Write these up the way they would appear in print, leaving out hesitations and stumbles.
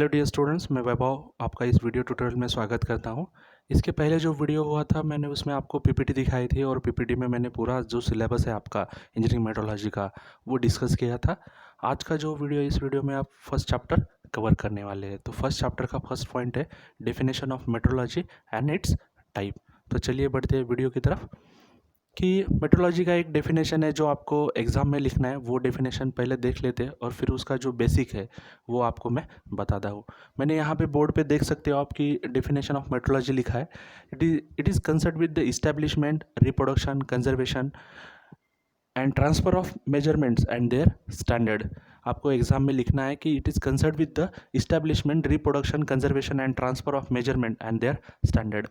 Hello dear students, मैं वैभव आपका इस वीडियो ट्यूटोरियल में स्वागत करता हूं। इसके पहले जो वीडियो हुआ था मैंने उसमें आपको पीपीटी दिखाई थी और पीपीटी में मैंने पूरा जो सिलेबस है आपका इंजीनियरिंग मेट्रोलॉजी का वो डिस्कस किया था। आज का जो वीडियो इस वीडियो में आप फर्स्ट चैप्टर कवर करने वाले हैं। तो फर्स्ट चैप्टर का फर्स्ट पॉइंट है definition of metrology and it's type. तो चलिए बढ़ते हैं वीडियो की तरफ कि मेट्रोलॉजी का एक डेफिनेशन है जो आपको एग्ज़ाम में लिखना है। वो डेफिनेशन पहले देख लेते हैं और फिर उसका जो बेसिक है वो आपको मैं बताता हूँ। मैंने यहाँ पे बोर्ड पे देख सकते हो आपकी डेफिनेशन ऑफ मेट्रोलॉजी लिखा है। It is concern with the establishment, reproduction, conservation and transfer of measurements and their standard. आपको एग्जाम में लिखना है कि it is concern with the establishment, reproduction, conservation and transfer of measurement and their standard.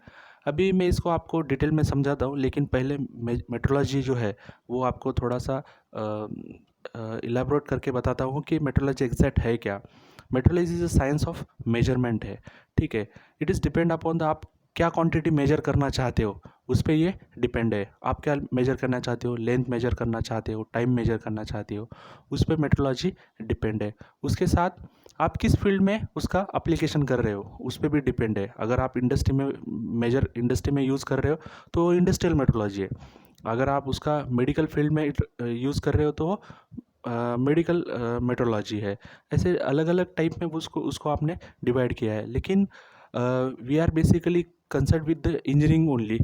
अभी मैं इसको आपको detail में समझाता हूँ, लेकिन पहले मेट्रोलॉजी जो है वो आपको थोड़ा सा इलेबोरेट करके बताता हूँ कि मेट्रोलॉजी एग्जैक्ट है क्या। Metrology is a science of measurement है, ठीक है। It is depend upon the आप क्या क्वांटिटी मेजर करना चाहते हो उस पर ये डिपेंड है। आप क्या मेजर करना चाहते हो, लेंथ मेजर करना चाहते हो, टाइम मेजर करना चाहते हो, उस पर मेट्रोलॉजी डिपेंड है। उसके साथ आप किस फील्ड में उसका अप्लीकेशन कर रहे हो उस पर भी डिपेंड है। अगर आप इंडस्ट्री में यूज़ कर रहे हो तो इंडस्ट्रियल मेट्रोलॉजी है। अगर आप उसका मेडिकल फील्ड में यूज़ कर रहे हो तो मेडिकल मेट्रोलॉजी है। ऐसे अलग अलग टाइप में उसको उसको आपने डिवाइड किया है, लेकिन we are basically concern with the engineering only,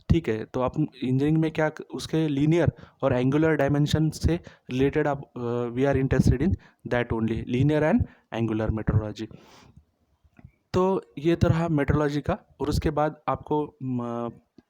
ठीक है। तो आप इंजीनियरिंग में क्या उसके लीनियर और एंगुलर डायमेंशन से रिलेटेड आप we are interested in that only, linear and angular metrology. तो ये तरह मेट्रोलॉजी का। और उसके बाद आपको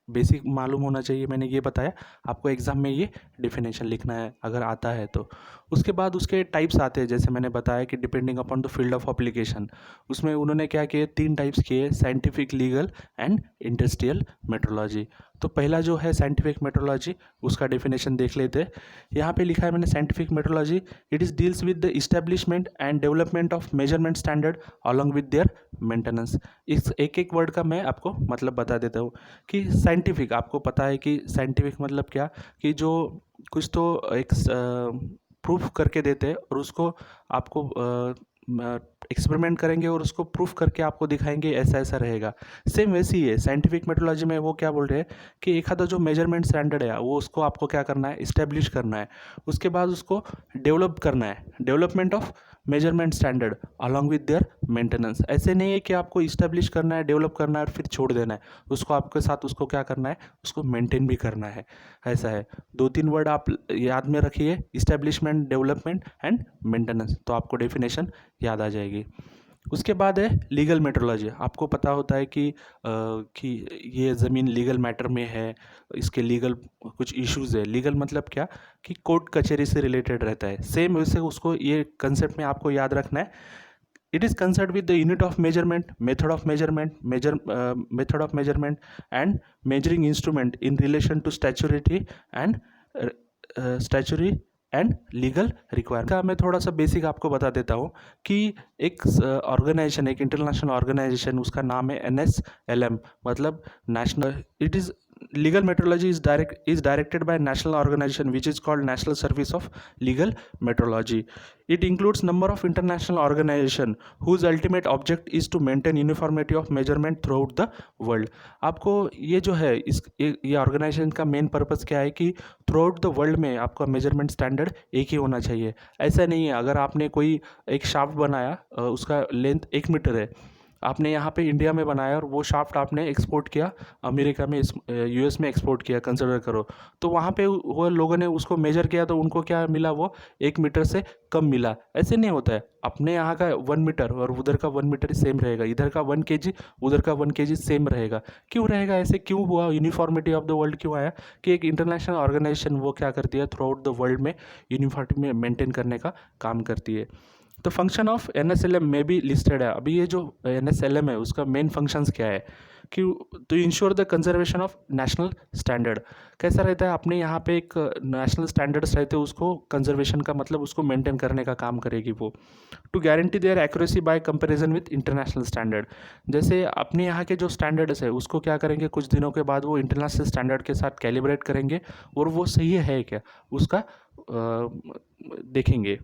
बेसिक मालूम होना चाहिए, मैंने ये बताया। आपको एग्ज़ाम में ये डेफिनेशन लिखना है अगर आता है तो। उसके बाद उसके टाइप्स आते हैं, जैसे मैंने बताया कि depending upon the field of application. उसमें उन्होंने क्या किए, 3 टाइप्स किए, scientific, legal and industrial metrology. तो पहला जो है साइंटिफिक मेट्रोलॉजी, उसका डेफिनेशन देख लेते हैं। यहाँ पे लिखा है मैंने scientific metrology, it is deals with the establishment and development of measurement standard along with their maintenance. इस एक एक वर्ड का मैं आपको मतलब बता देता हूँ कि साइंटिफिक, आपको पता है कि साइंटिफिक मतलब क्या, कि जो कुछ तो एक प्रूफ करके देते हैं और उसको आपको एक्सपेरिमेंट करेंगे और उसको प्रूफ करके आपको दिखाएंगे ऐसा ऐसा रहेगा। सेम वैसे ही है साइंटिफिक मेट्रोलॉजी में। वो क्या बोल रहे हैं कि एक आधा जो मेजरमेंट स्टैंडर्ड है वो उसको आपको क्या करना है, इस्टेब्लिश करना है। उसके बाद उसको डेवलप करना है, development of measurement standard along with their maintenance. ऐसे नहीं है कि आपको इस्टेब्लिश करना है, डेवलप करना है और फिर छोड़ देना है। उसको आपके साथ उसको क्या करना है, उसको मेंटेन भी करना है। ऐसा है। 2-3 वर्ड आप याद में रखिए, इस्टेब्लिशमेंट, डेवलपमेंट एंड मेंटेनेंस, तो आपको डेफिनेशन याद आ जाएगी। उसके बाद है लीगल मेट्रोलॉजी। आपको पता होता है कि ये ज़मीन लीगल मैटर में है, इसके लीगल कुछ इश्यूज़ है। लीगल मतलब क्या, कि कोर्ट कचहरी से रिलेटेड रहता है। सेम वैसे उसको ये कंसेप्ट में आपको याद रखना है। It is concern with the unit of measurement, method of measurement and measuring instrument in relation to statutory and legal requirement का मैं थोड़ा सा बेसिक आपको बता देता हूँ कि एक ऑर्गेनाइजेशन, एक इंटरनेशनल ऑर्गेनाइजेशन, उसका नाम है NSLM, मतलब national. It is legal metrology is directed by a national organization which is called National Service of Legal Metrology. It includes number of international organization whose ultimate object is to maintain uniformity of measurement throughout the world. आपको ये जो है ये organisation का main purpose क्या है कि through out the world में आपका मेजरमेंट स्टैंडर्ड एक ही होना चाहिए। ऐसा नहीं है अगर आपने कोई एक शाफ्ट बनाया, उसका लेंथ 1 मीटर है, आपने यहाँ पे इंडिया में बनाया और वो शाफ्ट आपने एक्सपोर्ट किया अमेरिका में, US में एक्सपोर्ट किया, कंसिडर करो। तो वहाँ पे वो लोगों ने उसको मेजर किया तो उनको क्या मिला, वो 1 मीटर से कम मिला। ऐसे नहीं होता है। अपने यहाँ का 1 मीटर और उधर का 1 मीटर सेम रहेगा, इधर का 1 kg उधर का 1 kg सेम रहेगा। क्यों रहेगा ऐसे, क्यों हुआ, यूनिफॉर्मिटी ऑफ द वर्ल्ड क्यों आया, कि एक इंटरनेशनल ऑर्गेनाइजेशन वो क्या करती है, थ्रू आउट द वर्ल्ड में यूनिफॉर्मिटी में मेंटेन करने का काम करती है। तो फंक्शन ऑफ NSLM में भी लिस्टेड है। अभी ये जो NSLM है उसका मेन फंक्शंस क्या है, कि to ensure the conservation of national standard. कैसा रहता है, अपने यहाँ पे एक नेशनल स्टैंडर्ड्स रहते हैं, उसको कंजर्वेशन का मतलब उसको मेंटेन करने का काम करेगी वो। To guarantee their accuracy by comparison with international standard. जैसे अपने यहाँ के जो स्टैंडर्ड्स है उसको क्या करेंगे, कुछ दिनों के बाद वो इंटरनेशनल स्टैंडर्ड के साथ कैलिब्रेट करेंगे और वो सही है क्या उसका देखेंगे।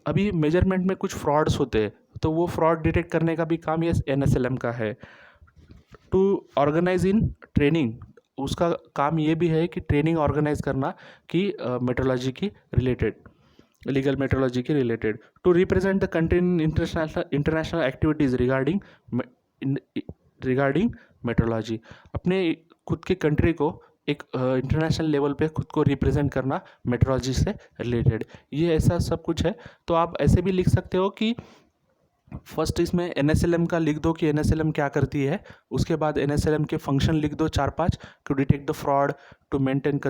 अभी मेजरमेंट में कुछ फ्रॉड्स होते हैं, तो वो फ्रॉड डिटेक्ट करने का भी काम ये NSLM का है। टू ऑर्गेनाइज इन ट्रेनिंग, उसका काम ये भी है कि ट्रेनिंग ऑर्गेनाइज करना कि मेट्रोलॉजी की रिलेटेड, लीगल मेट्रोलॉजी के related. To represent the country in international activities regarding metrology, अपने खुद के कंट्री को एक इंटरनेशनल लेवल पे खुद को रिप्रेजेंट करना मेट्रोलॉजी से रिलेटेड, ये ऐसा सब कुछ है। तो आप ऐसे भी लिख सकते हो कि फर्स्ट इसमें NSLM का लिख दो कि NSLM क्या करती है, उसके बाद NSLM के फंक्शन लिख दो 4-5, to detect the fraud, to maintain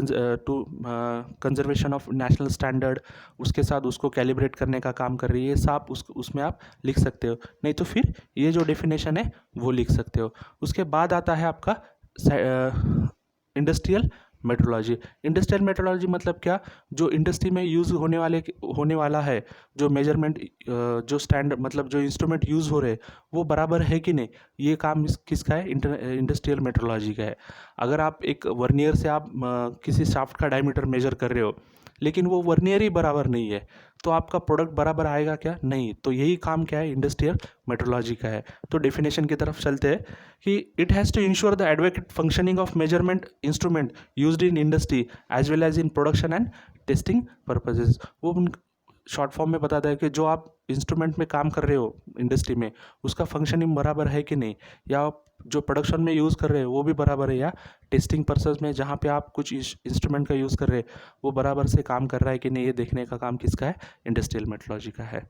conservation of national standard, उसके साथ उसको कैलिब्रेट करने का काम कर रही है, सब उसमें आप लिख सकते हो। नहीं तो फिर ये जो डेफिनेशन है वो लिख सकते हो। उसके बाद आता है आपका इंडस्ट्रियल मेट्रोलॉजी। इंडस्ट्रियल मेट्रोलॉजी मतलब क्या, जो इंडस्ट्री में यूज़ होने वाला है, जो मेजरमेंट, जो स्टैंडर्ड मतलब जो इंस्ट्रूमेंट यूज़ हो रहे वो बराबर है कि नहीं, ये काम किसका है, इंडस्ट्रियल मेट्रोलॉजी का है। अगर आप एक वर्नियर से आप किसी शाफ्ट का डायमीटर मेजर कर रहे हो लेकिन वो वर्नियर ही बराबर नहीं है, तो आपका प्रोडक्ट बराबर आएगा क्या, नहीं। तो यही काम क्या है, इंडस्ट्रियल मेट्रोलॉजी का है। तो डेफिनेशन की तरफ चलते हैं कि it has to ensure the advocate functioning of measurement instrument used in industry as well as in production and testing purposes. वो शॉर्ट फॉर्म में बताता है कि जो आप इंस्ट्रूमेंट में काम कर रहे हो इंडस्ट्री में, उसका फंक्शनिंग बराबर है कि नहीं, या आप जो प्रोडक्शन में यूज़ कर रहे हो वो भी बराबर है, या टेस्टिंग पर्पस में जहाँ पे आप कुछ इंस्ट्रूमेंट का यूज़ कर रहे हैं वो बराबर से काम कर रहा है कि नहीं, ये देखने का काम किसका है, इंडस्ट्रियल मेट्रोलॉजी का है।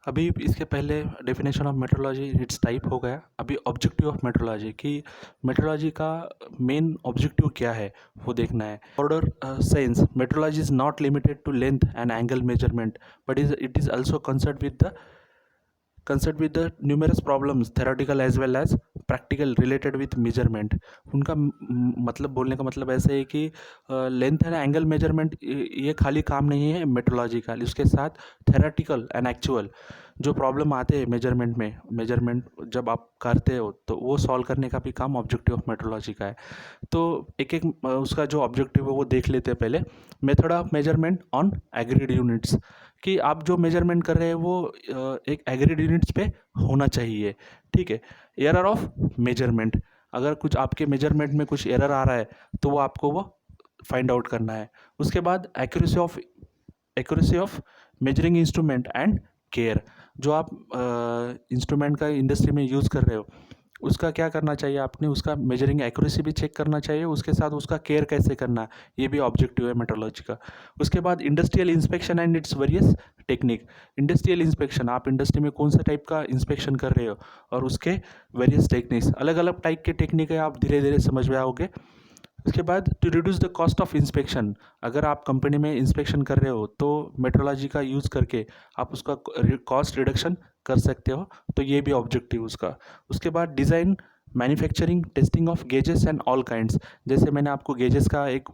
अभी इसके पहले definition of metrology its type हो गया। अभी ऑब्जेक्टिव ऑफ मेट्रोलॉजी, कि मेट्रोलॉजी का मेन ऑब्जेक्टिव क्या है वो देखना है। Order sense metrology is not limited to length and angle measurement but it is also concert with the numerous problems theoretical as well as practical related with measurement. उनका मतलब बोलने का मतलब ऐसे है कि लेंथ एंड एंगल मेजरमेंट ये खाली काम नहीं है मेट्रोलॉजी का, उसके साथ थेरेटिकल एंड एक्चुअल जो प्रॉब्लम आते हैं मेजरमेंट जब आप करते हो तो वो सॉल्व करने का भी काम ऑब्जेक्टिव ऑफ मेट्रोलॉजी का है। तो एक एक उसका जो ऑब्जेक्टिव है वो देख लेते हैं पहले। Method of measurement on agreed units, कि आप जो मेजरमेंट कर रहे हैं वो एक एग्रीड यूनिट्स पे होना चाहिए, ठीक है। एरर ऑफ मेजरमेंट, अगर कुछ आपके मेजरमेंट में कुछ एरर आ रहा है तो वो आपको वो फाइंड आउट करना है। उसके बाद accuracy of measuring instrument and care, जो आप इंस्ट्रूमेंट का इंडस्ट्री में यूज़ कर रहे हो उसका क्या करना चाहिए, आपने उसका मेजरिंग एक्यूरेसी भी चेक करना चाहिए, उसके साथ उसका केयर कैसे करना, ये भी ऑब्जेक्टिव है मेट्रोलॉजी का। उसके बाद industrial inspection and its various technique, industrial inspection, आप इंडस्ट्री में कौन सा टाइप का इंस्पेक्शन कर रहे हो और उसके वेरियस टेक्निक्स, अलग अलग टाइप के टेक्निक है, आप धीरे धीरे समझ में आओगे। उसके बाद to reduce the cost of inspection, अगर आप कंपनी में इंस्पेक्शन कर रहे हो तो मेट्रोलॉजी का यूज़ करके आप उसका कॉस्ट रिडक्शन कर सकते हो, तो ये भी ऑब्जेक्टिव उसका। उसके बाद design manufacturing testing of gauges and all kinds, जैसे मैंने आपको गेजेस का एक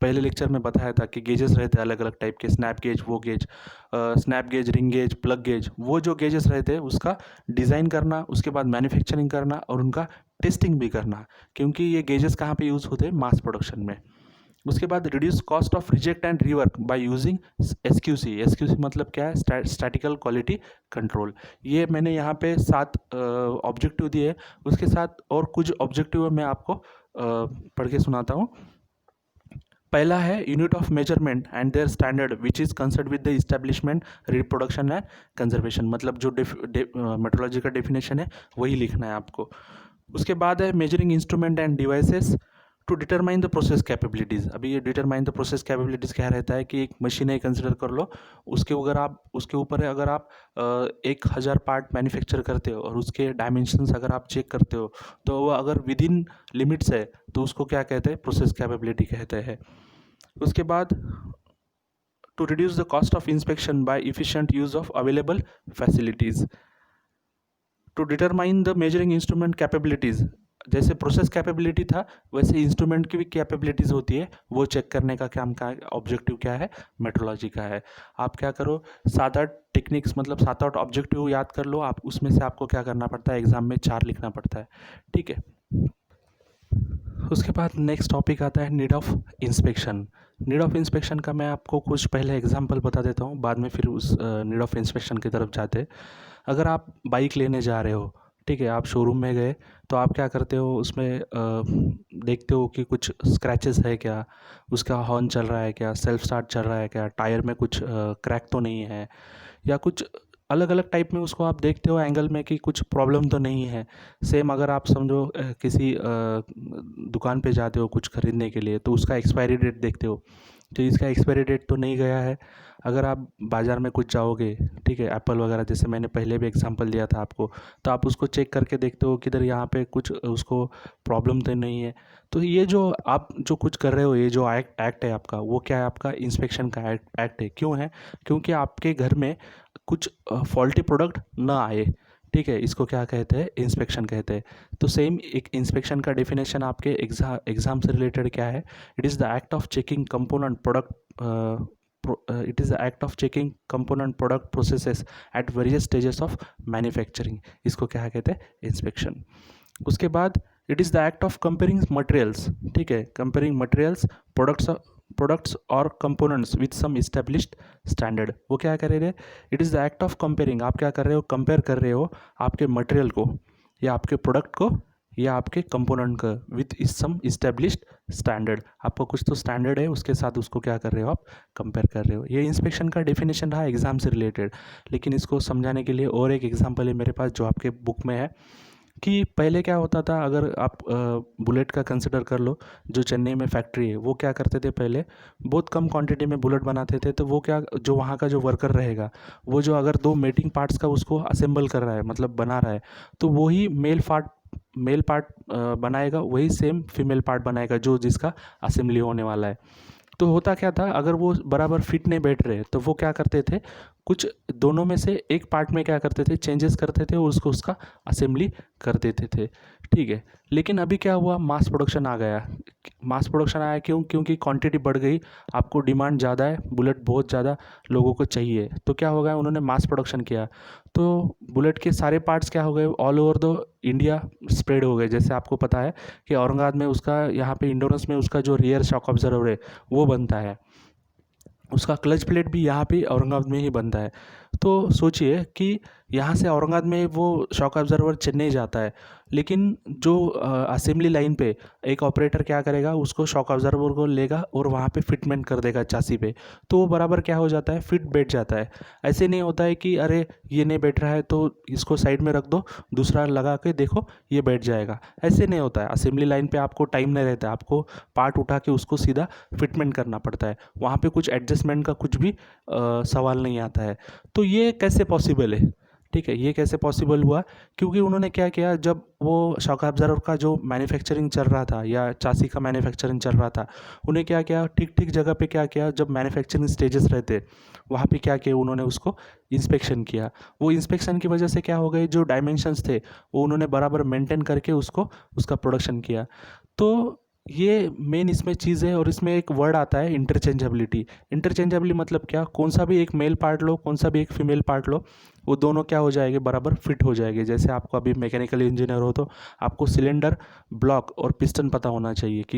पहले लेक्चर में बताया था कि गेजेस रहते हैं अलग अलग टाइप के, स्नैप गेज, वो gauge, snap gauge, ring gauge, plug gauge, वो जो गेजेस रहते हैं उसका डिज़ाइन करना, उसके बाद मैन्युफैक्चरिंग करना और उनका टेस्टिंग भी करना, क्योंकि ये गेजेस कहाँ पे यूज़ होते हैं, मास प्रोडक्शन में। उसके बाद reduce cost of reject and rework by using SQC मतलब क्या है, स्टैटिकल क्वालिटी कंट्रोल। ये मैंने यहाँ पे 7 ऑब्जेक्टिव दिए, उसके साथ और कुछ ऑब्जेक्टिव मैं आपको पढ़ के सुनाता हूँ। पहला है unit of measurement and their standard which is concern with the establishment, reproduction and conservation, मतलब जो मेट्रोलॉजी का डेफिनेशन है वही लिखना है आपको। उसके बाद है measuring instrument and devices to determine the process capabilities. अभी ये डिटरमाइन द प्रोसेस कैपेबिलिटीज़ क्या रहता है कि एक मशीन है कंसिडर कर लो, उसके ऊपर अगर आप 1000 पार्ट मैन्युफैक्चर करते हो और उसके डायमेंशंस अगर आप चेक करते हो तो वो अगर विद इन लिमिट्स है तो उसको क्या कहते हैं, प्रोसेस कैपेबिलिटी कहते हैं। उसके बाद to reduce the cost of inspection by efficient use of available facilities, to determine the measuring instrument capabilities, जैसे प्रोसेस कैपेबिलिटी था वैसे इंस्ट्रूमेंट की भी कैपेबिलिटीज़ होती है, वो चेक करने का काम का ऑब्जेक्टिव क्या है, मेट्रोलॉजी का है। आप क्या करो, 7-8 टेक्निक्स मतलब 7-8 ऑब्जेक्टिव याद कर लो आप, उसमें से आपको क्या करना पड़ता है, एग्जाम में 4 लिखना पड़ता है, ठीक है। उसके बाद नेक्स्ट टॉपिक आता है need of inspection. Need of inspection का मैं आपको कुछ पहले एग्जांपल बता देता हूँ, बाद में फिर उस नीड ऑफ इंस्पेक्शन की तरफ जाते हैं। अगर आप बाइक लेने जा रहे हो, ठीक है, आप शोरूम में गए तो आप क्या करते हो, उसमें देखते हो कि कुछ स्क्रैचेस है क्या, उसका हॉर्न चल रहा है क्या, सेल्फ स्टार्ट चल रहा है क्या, टायर में कुछ क्रैक तो नहीं है, या कुछ अलग अलग टाइप में उसको आप देखते हो एंगल में कि कुछ प्रॉब्लम तो नहीं है। सेम अगर आप समझो किसी दुकान पे जाते हो कुछ ख़रीदने के लिए, तो उसका एक्सपायरी डेट देखते हो, तो इसका एक्सपायरी डेट तो नहीं गया है। अगर आप बाज़ार में कुछ जाओगे, ठीक है, एप्पल वगैरह, जैसे मैंने पहले भी एग्जांपल दिया था आपको, तो आप उसको चेक करके देखते हो कि इधर यहाँ पे कुछ उसको प्रॉब्लम तो नहीं है। तो ये जो आप जो कुछ कर रहे हो, ये जो एक्ट है आपका, वो क्या है, आपका इंस्पेक्शन का एक्ट है। क्यों है? क्योंकि आपके घर में कुछ फॉल्टी प्रोडक्ट ना आए, ठीक है, इसको क्या कहते हैं, इंस्पेक्शन कहते हैं। तो सेम एक इंस्पेक्शन का डेफिनेशन आपके एग्ज़ाम से रिलेटेड क्या है, it is the act of checking component product, it is the act of checking component product processes at various stages of manufacturing, इसको क्या कहते हैं, इंस्पेक्शन। उसके बाद it is the act of comparing materials, ठीक है, कंपेयरिंग मटेरियल्स, प्रोडक्ट्स और components with some established standard, वो क्या कर रहे हैं, it is the act of comparing, आप क्या कर रहे हो, कंपेयर कर रहे हो आपके मटेरियल को या आपके प्रोडक्ट को या आपके कंपोनेंट का विथ सम इस्टेब्लिश्ड स्टैंडर्ड, आपको कुछ तो स्टैंडर्ड है, उसके साथ उसको क्या कर रहे हो, आप कंपेयर कर रहे हो। ये इंस्पेक्शन का डेफिनेशन रहा एग्जाम से रिलेटेड। लेकिन इसको समझाने के लिए और एक एग्जांपल है मेरे पास जो आपके बुक में है, कि पहले क्या होता था, अगर आप बुलेट का कंसिडर कर लो, जो चेन्नई में फैक्ट्री है, वो क्या करते थे, पहले बहुत कम क्वांटिटी में बुलेट बनाते थे। तो वो क्या, जो वहाँ का जो वर्कर रहेगा, वो जो अगर दो मेटिंग पार्ट्स का उसको असेंबल कर रहा है, मतलब बना रहा है, तो वही मेल पार्ट बनाएगा, वही सेम फीमेल पार्ट बनाएगा जो जिसका असेंबली होने वाला है। तो होता क्या था, अगर वो बराबर फिट नहीं बैठ रहे, तो वो क्या करते थे, कुछ दोनों में से एक पार्ट में क्या करते थे, चेंजेस करते थे और उसको उसका असेंबली कर देते थे, ठीक है। लेकिन अभी क्या हुआ, मास प्रोडक्शन आ गया। मास प्रोडक्शन आया क्यों? क्योंकि क्वांटिटी बढ़ गई, आपको डिमांड ज़्यादा है, बुलेट बहुत ज़्यादा लोगों को चाहिए, तो क्या हो गया, उन्होंने मास प्रोडक्शन किया। तो बुलेट के सारे पार्ट्स क्या हो गए, all over the India spread हो गए। जैसे आपको पता है कि औरंगाबाद में उसका, यहाँ पे इंडोरेंस में उसका जो रियर शॉक ऑब्जर्वर है वो बनता है, उसका क्लच प्लेट भी यहाँ पे औरंगाबाद में ही बनता है। तो सोचिए कि यहाँ से औरंगाबाद में वो शॉक ऑब्जर्वर चेन्नई जाता है, लेकिन जो असेंबली लाइन पे एक ऑपरेटर क्या करेगा, उसको शॉक ऑब्जर्वर को लेगा और वहाँ पे फिटमेंट कर देगा चासी पे, तो वो बराबर क्या हो जाता है, फिट बैठ जाता है। ऐसे नहीं होता है कि अरे ये नहीं बैठ रहा है तो इसको साइड में रख दो, दूसरा लगा के देखो ये बैठ जाएगा, ऐसे नहीं होता है। असेंबली लाइन पे आपको टाइम नहीं रहता है, आपको पार्ट उठा के उसको सीधा फिटमेंट करना पड़ता है, वहाँ पे कुछ एडजस्टमेंट का कुछ भी सवाल नहीं आता है। तो ये कैसे पॉसिबल है, ठीक है, ये कैसे पॉसिबल हुआ, क्योंकि उन्होंने क्या किया, जब वो शॉक ऑब्जर्वर का जो मैन्युफैक्चरिंग चल रहा था या चासी का मैन्युफैक्चरिंग चल रहा था, उन्हें क्या किया, ठीक ठीक जगह पे क्या किया, जब मैन्युफैक्चरिंग स्टेजेस रहते वहाँ पे क्या किया, उन्होंने उसको इंस्पेक्शन किया। वो इंस्पेक्शन की वजह से क्या हो गए, जो डायमेंशंस थे वो उन्होंने बराबर मेंटेन करके उसको उसका प्रोडक्शन किया। तो ये मेन इसमें चीज़ है। और इसमें एक वर्ड आता है इंटरचेंजेबिलिटी। इंटरचेंजेबिलिटी मतलब क्या, कौन सा भी एक मेल पार्ट लो, कौन सा भी एक फीमेल पार्ट लो, वो दोनों क्या हो जाएंगे, बराबर फिट हो जाएंगे। जैसे आपको अभी मैकेनिकल इंजीनियर हो तो आपको सिलेंडर, ब्लॉक और पिस्टन पता होना चाहिए, कि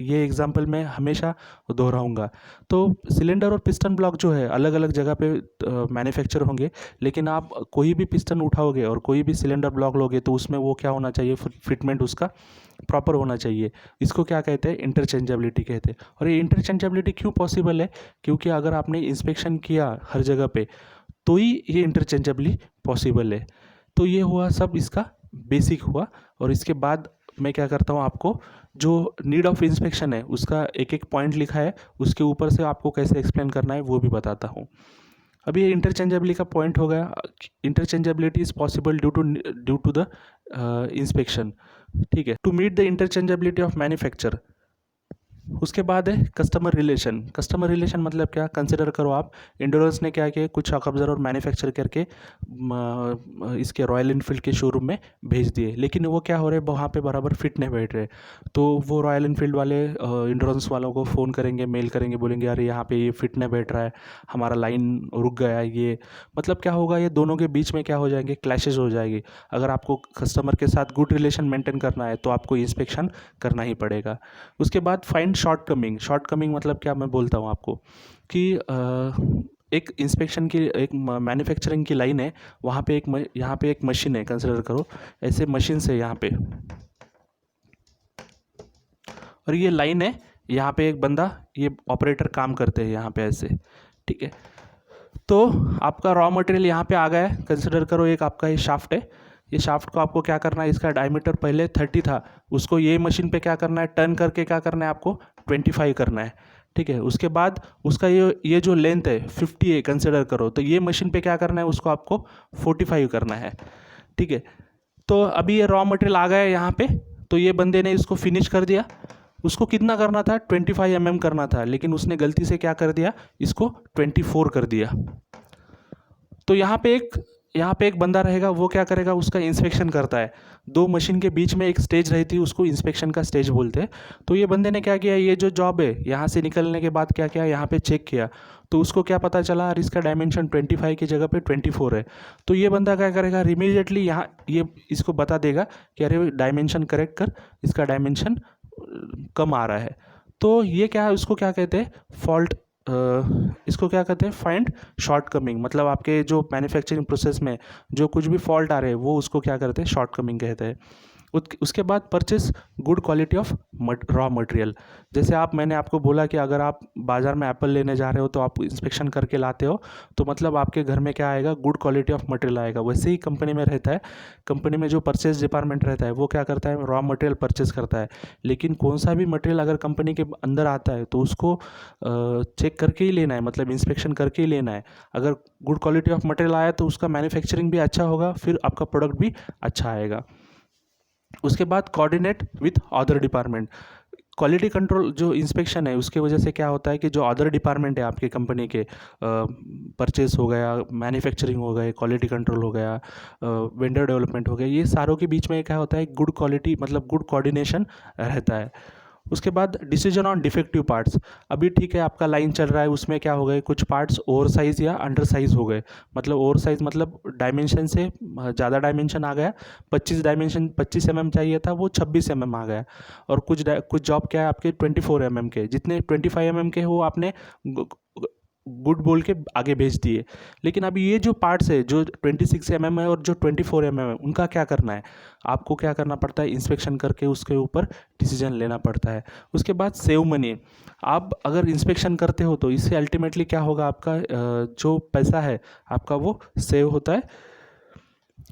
ये एग्जांपल मैं हमेशा दोहराऊंगा। तो सिलेंडर और पिस्टन ब्लॉक जो है अलग अलग जगह पे मैन्युफैक्चर होंगे, लेकिन आप कोई भी पिस्टन उठाओगे और कोई भी सिलेंडर ब्लॉक लोगे तो उसमें वो क्या होना चाहिए, फिटमेंट उसका प्रॉपर होना चाहिए। इसको क्या कहते हैं, इंटरचेंजेबिलिटी कहते हैं। और ये इंटरचेंजेबिलिटी क्यों पॉसिबल है, क्योंकि अगर आपने इंस्पेक्शन किया हर जगह पे तो ही ये इंटरचेंजेबली पॉसिबल है। तो ये हुआ सब इसका बेसिक हुआ। और इसके बाद मैं क्या करता हूँ, आपको जो नीड ऑफ इंस्पेक्शन है उसका एक एक पॉइंट लिखा है, उसके ऊपर से आपको कैसे एक्सप्लेन करना है वो भी बताता हूँ। अभी ये इंटरचेंजेबिलिटी का पॉइंट हो गया। Interchangeability is possible due to the inspection, ठीक है, to meet the interchangeability of manufacture. उसके बाद है कस्टमर रिलेशन। कस्टमर रिलेशन मतलब क्या, कंसिडर करो आप, इंडोरेंस ने क्या किया, कुछ शॉक ऑब्जर्वर मैन्युफैक्चर करके इसके रॉयल इनफील्ड के शोरूम में भेज दिए, लेकिन वो क्या हो रहे, वहाँ पे बराबर फिट नहीं बैठ रहे। तो वो रॉयल इनफील्ड वाले इंडोरेंस वालों को फ़ोन करेंगे, मेल करेंगे, बोलेंगे अरे यहाँ पे ये फिट नहीं बैठ रहा है, हमारा लाइन रुक गया है। ये मतलब क्या होगा, ये दोनों के बीच में क्या हो जाएंगे, क्लैशेज हो जाएगी। अगर आपको कस्टमर के साथ गुड रिलेशन मेंटेन करना है तो आपको इंस्पेक्शन करना ही पड़ेगा। उसके बाद फाइंड फाइंड शॉर्टकमिंग मतलब क्या, मैं बोलता हूँ आपको कि एक इंस्पेक्शन की एक मैन्युफैक्चरिंग की लाइन है, वहाँ पे यहाँ पे एक मशीन है, कंसिडर करो ऐसे मशीन से यहाँ पे, और ये लाइन है, यहाँ पे एक बंदा, ये ऑपरेटर काम करते हैं यहाँ पे ऐसे, ठीक है। तो आपका रॉ मटेरियल यहाँ पे आ गया है, कंसिडर करो एक आपका ये शाफ्ट है, ये शाफ्ट को आपको क्या करना है, इसका डायमीटर पहले 30 था, उसको ये मशीन पे क्या करना है, टर्न करके क्या करना है आपको 25 करना है, ठीक है। उसके बाद उसका ये जो लेंथ है 50 है, कंसिडर करो, तो ये मशीन पे क्या करना है, उसको आपको 45 करना है, ठीक है। तो अभी ये रॉ मटेरियल आ गया है यहाँ पे, तो ये बंदे ने इसको फिनिश कर दिया, उसको कितना करना था 25 mm करना था, लेकिन उसने गलती से क्या कर दिया, इसको 24 कर दिया। तो यहाँ पे एक बंदा रहेगा, वो क्या करेगा, उसका इंस्पेक्शन करता है। दो मशीन के बीच में एक स्टेज रहती है, उसको इंस्पेक्शन का स्टेज बोलते हैं। तो ये बंदे ने क्या किया, ये जो जॉब है यहाँ से निकलने के बाद क्या किया, यहाँ पे चेक किया, तो उसको क्या पता चला, और इसका डायमेंशन 25 की जगह पे 24 है। तो ये बंदा क्या करेगा, इमीडिएटली यहाँ ये इसको बता देगा कि अरे डायमेंशन करेक्ट कर, इसका डायमेंशन कम आ रहा है। तो ये क्या है, उसको क्या कहते हैं, फॉल्ट, इसको क्या कहते हैं, फाइंड शॉर्टकमिंग। मतलब आपके जो मैन्युफैक्चरिंग प्रोसेस में जो कुछ भी फॉल्ट आ रहे हैं, वो उसको क्या करते हैं, शॉर्टकमिंग कहते हैं। उसके बाद purchase good quality of raw material. जैसे मैंने आपको बोला कि अगर आप बाज़ार में एप्पल लेने जा रहे हो, तो आप इंस्पेक्शन करके लाते हो, तो मतलब आपके घर में क्या आएगा, गुड क्वालिटी ऑफ मटेरियल आएगा। वैसे ही कंपनी में रहता है, कंपनी में जो परचेस डिपार्टमेंट रहता है, वो क्या करता है, रॉ मटेरियल परचेस करता है। लेकिन कौन सा भी मटेरियल अगर कंपनी के अंदर आता है, तो उसको चेक करके ही लेना है, मतलब इंस्पेक्शन करके ही लेना है। अगर गुड क्वालिटी ऑफ मटेरियल आया, तो उसका मैन्युफैक्चरिंग भी अच्छा होगा, फिर आपका प्रोडक्ट भी अच्छा आएगा। उसके बाद coordinate with other department. Quality control जो इंस्पेक्शन है, उसके वजह से क्या होता है कि जो अदर डिपार्टमेंट है आपके कंपनी के, परचेस हो गया, मैन्युफैक्चरिंग हो गए, क्वालिटी कंट्रोल हो गया, वेंडर डेवलपमेंट हो गया, ये सारों के बीच में क्या होता है, गुड क्वालिटी मतलब गुड कोऑर्डिनेशन रहता है। उसके बाद डिसीजन ऑन डिफेक्टिव पार्ट्स। अभी ठीक है, आपका लाइन चल रहा है, उसमें क्या हो गए, कुछ पार्ट्स ओवर साइज या अंडर साइज हो गए। मतलब ओवर साइज मतलब डायमेंशन से ज़्यादा डायमेंशन आ गया, 25 mm चाहिए था, वो 26 mm आ गया। और कुछ जॉब क्या है आपके 24 mm के, जितने 25 mm के हो आपने गुड बोल के आगे भेज दिए। लेकिन अभी ये जो पार्ट्स है, जो 26 mm है और जो 24 mm है, उनका क्या करना है, आपको क्या करना पड़ता है, इंस्पेक्शन करके उसके ऊपर डिसीजन लेना पड़ता है। उसके बाद सेव मनी। आप अगर इंस्पेक्शन करते हो, तो इससे अल्टीमेटली क्या होगा, आपका जो पैसा है आपका वो सेव होता है।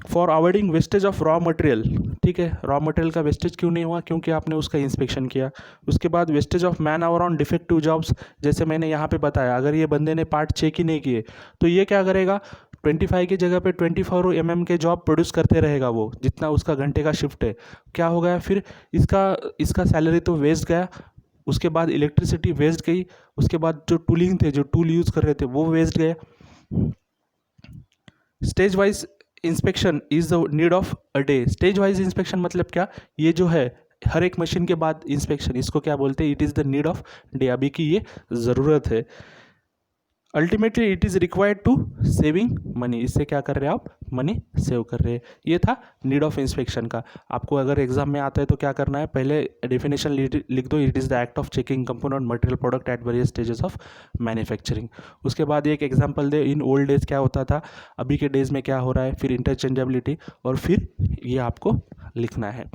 For avoiding wastage of raw material, ठीक है, रॉ मटेरियल का वेस्टेज क्यों नहीं हुआ, क्योंकि आपने उसका इंस्पेक्शन किया। उसके बाद wastage of man hour on defective jobs. जैसे मैंने यहाँ पे बताया, अगर ये बंदे ने पार्ट चेक ही नहीं किए, तो ये क्या करेगा, 25 की जगह पे 24 mm के जॉब प्रोड्यूस करते रहेगा, वो जितना उसका घंटे का शिफ्ट है। क्या हो गया फिर, इसका सैलरी तो वेस्ट गया, उसके बाद इलेक्ट्रिसिटी वेस्ट गई, उसके बाद जो टूलिंग थे, जो टूल यूज़ कर रहे थे, वो वेस्ट गए। Stage wise inspection is the need of a day. Stage wise inspection मतलब क्या, ये जो है हर एक मशीन के बाद इंस्पेक्शन, इसको क्या बोलते हैं, it is the need of day, अभी की ये ज़रूरत है। Ultimately it is required to saving money, इससे क्या कर रहे हैं आप, मनी सेव कर रहे हैं। ये था नीड ऑफ इंस्पेक्शन का। आपको अगर एग्जाम में आता है तो क्या करना है, पहले डेफिनेशन लिख दो, it is the act of checking component material product at various stages of manufacturing. उसके बाद एक example they, in old days क्या होता था, अभी के डेज में क्या हो रहा है, फिर इंटरचेंजेबिलिटी, और फिर ये आपको लिखना है।